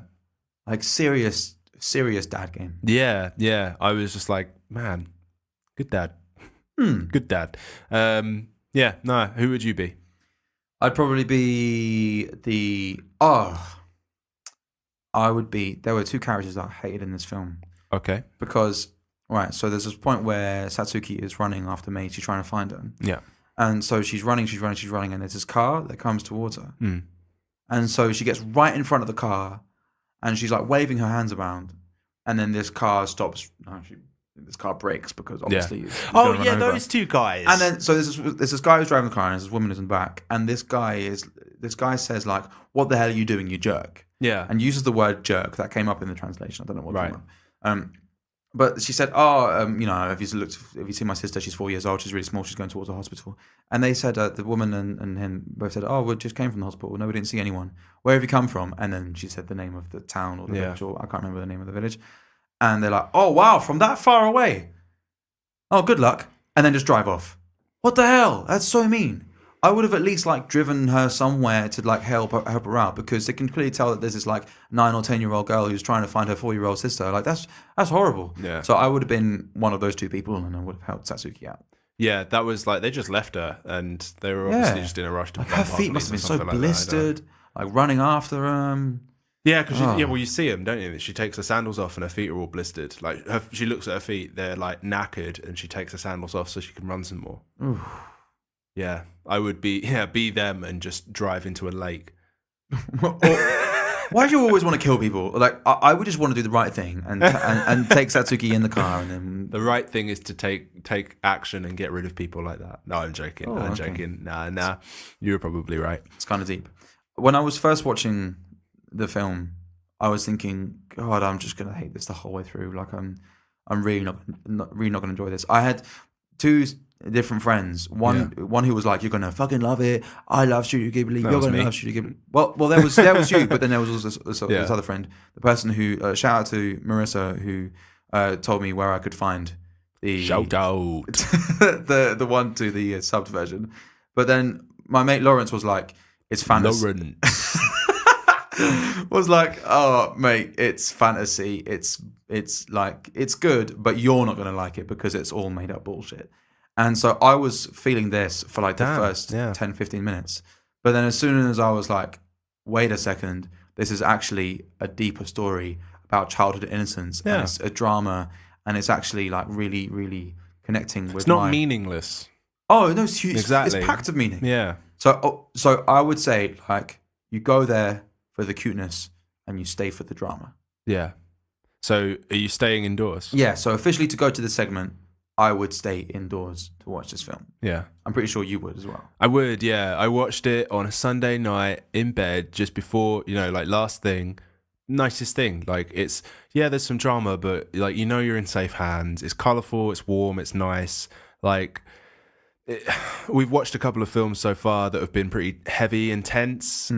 Like serious dad game. Yeah. I was just like, man, good dad. Good dad. Yeah, no, who would you be? I'd probably be there were two characters that I hated in this film. Okay. Because, right, so there's this point where Satsuki is running after Mei. She's trying to find her. Yeah. And so she's running, and there's this car that comes towards her. And so she gets right in front of the car, and she's like waving her hands around, and then this car stops. This car brakes because obviously. Yeah. It's Oh gonna yeah, run over. those two guys. And then so there's this guy who's driving the car, and there's this woman who's in the back, and this guy says like, "What the hell are you doing, you jerk?" Yeah. And uses the word jerk that came up in the translation. I don't know what Right. came up. But she said, have you seen my sister? She's 4 years old. She's really small. She's going towards a hospital. And they said, the woman and him both said, we just came from the hospital. No, we didn't see anyone. Where have you come from? And then she said the name of the town or the village, or I can't remember the name of the village. And they're like, oh, wow, from that far away. Oh, good luck. And then just drive off. What the hell? That's so mean. I would have at least like driven her somewhere to like help her out, because they can clearly tell that there's this like 9 or 10-year-old girl who's trying to find her 4-year-old sister. Like that's horrible. Yeah. So I would have been one of those two people, and I would have helped Satsuki out. Yeah, that was like they just left her, and they were obviously just in a rush to. Like her feet must have been so blistered. like running after him. Yeah, because you see them, don't you? She takes her sandals off and her feet are all blistered. Like she looks at her feet, they're like knackered, and she takes her sandals off so she can run some more. Ooh. Yeah, I would be them and just drive into a lake. Why do you always want to kill people? Like I would just want to do the right thing and take Satsuki in the car and then. The right thing is to take action and get rid of people like that. No, I'm joking. I'm joking. Nah. You were probably right. It's kind of deep. When I was first watching the film, I was thinking, God, I'm just gonna hate this the whole way through. Like I'm really not gonna enjoy this. I had two different friends. One who was like, "You're gonna fucking love it. I love Studio Ghibli. You're gonna love Studio Ghibli." Well, there was you, but then there was also this other friend, the person who shout out to Marissa, who told me where I could find the shout out the one to the subbed version. But then my mate Lawrence was like, "It's fantasy." Lawrence was like, "Oh, mate, it's fantasy. It's like it's good, but you're not gonna like it because it's all made up bullshit." And so I was feeling this for like the first 10, 15 minutes. But then as soon as I was like, wait a second, this is actually a deeper story about childhood innocence. And it's a drama. And it's actually like really, really connecting with It's not meaningless. Oh, no, it's huge. Exactly. It's packed of meaning. Yeah. So I would say like you go there for the cuteness and you stay for the drama. Yeah. So are you staying indoors? Yeah. So officially to go to this segment, I would stay indoors to watch this film. Yeah. I'm pretty sure you would as well. I would, yeah. I watched it on a Sunday night in bed just before, like last thing. Nicest thing. Like there's some drama, but like, you're in safe hands. It's colourful, it's warm, it's nice. Like, we've watched a couple of films so far that have been pretty heavy and tense.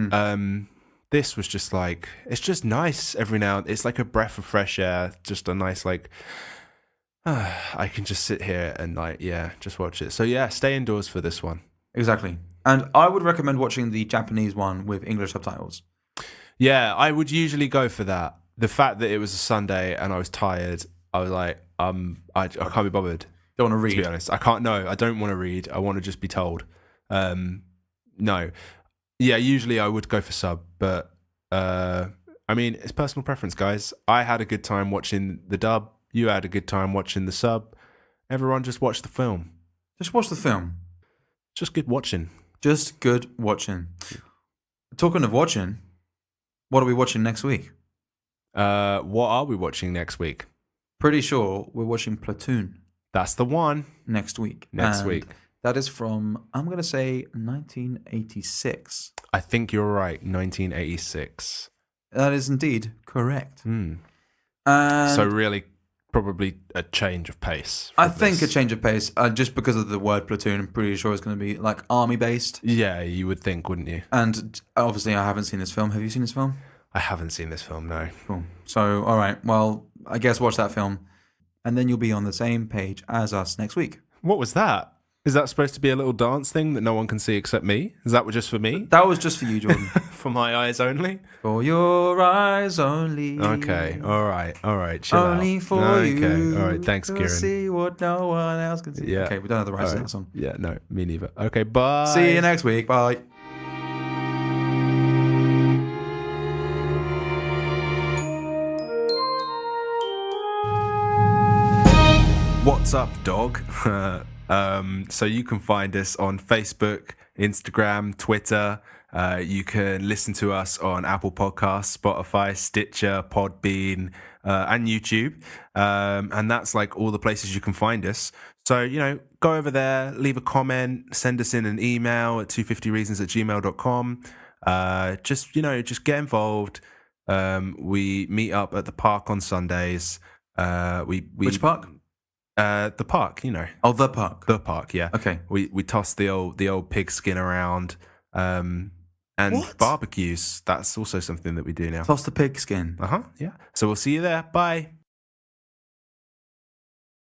This was just like, it's just nice every now and it's like a breath of fresh air, just a nice like, I can just sit here and just watch it. So yeah, stay indoors for this one. Exactly. And I would recommend watching the Japanese one with English subtitles. Yeah, I would usually go for that. The fact that it was a Sunday and I was tired, I was like, I can't be bothered. Don't want to read. To be honest, I don't want to read. I want to just be told. No. Yeah, usually I would go for sub, but I mean, it's personal preference, guys. I had a good time watching the dub. You had a good time watching the sub. Everyone just watch the film. Just watch the film. Just good watching. Just good watching. Talking of watching, what are we watching next week? What are we watching next week? Pretty sure we're watching Platoon. That's the one. Next week. Next week. That is from, I'm going to say, 1986. I think you're right, 1986. That is indeed correct. So really, probably a change of pace. I think a change of pace, just because of the word platoon. I'm pretty sure it's going to be like army based. Yeah, you would think, wouldn't you? And obviously, I haven't seen this film. Have you seen this film? I haven't seen this film, no. Cool. So, all right. Well, I guess watch that film, and then you'll be on the same page as us next week. What was that? Is that supposed to be a little dance thing that no one can see except me? Is that just for me? That was just for you, Jordan. For my eyes only? For your eyes only. Okay, all right, chill only out. For you. Okay, all right, thanks, Kieran. See what no one else can see. Yeah. Okay, we don't have the rights to that song. Yeah, no, me neither. Okay, bye. See you next week. Bye. What's up, dog? So you can find us on Facebook, Instagram, Twitter. You can listen to us on Apple Podcasts, Spotify, Stitcher, Podbean, and YouTube. And that's like all the places you can find us. So, go over there, leave a comment, send us in an email at 250reasons@gmail.com. Just get involved. We meet up at the park on Sundays. Which park? The park, Oh, the park. The park, yeah. Okay. We toss the old pig skin around, and What? barbecues. That's also something that we do now. Toss the pig skin. Yeah. So we'll see you there. Bye.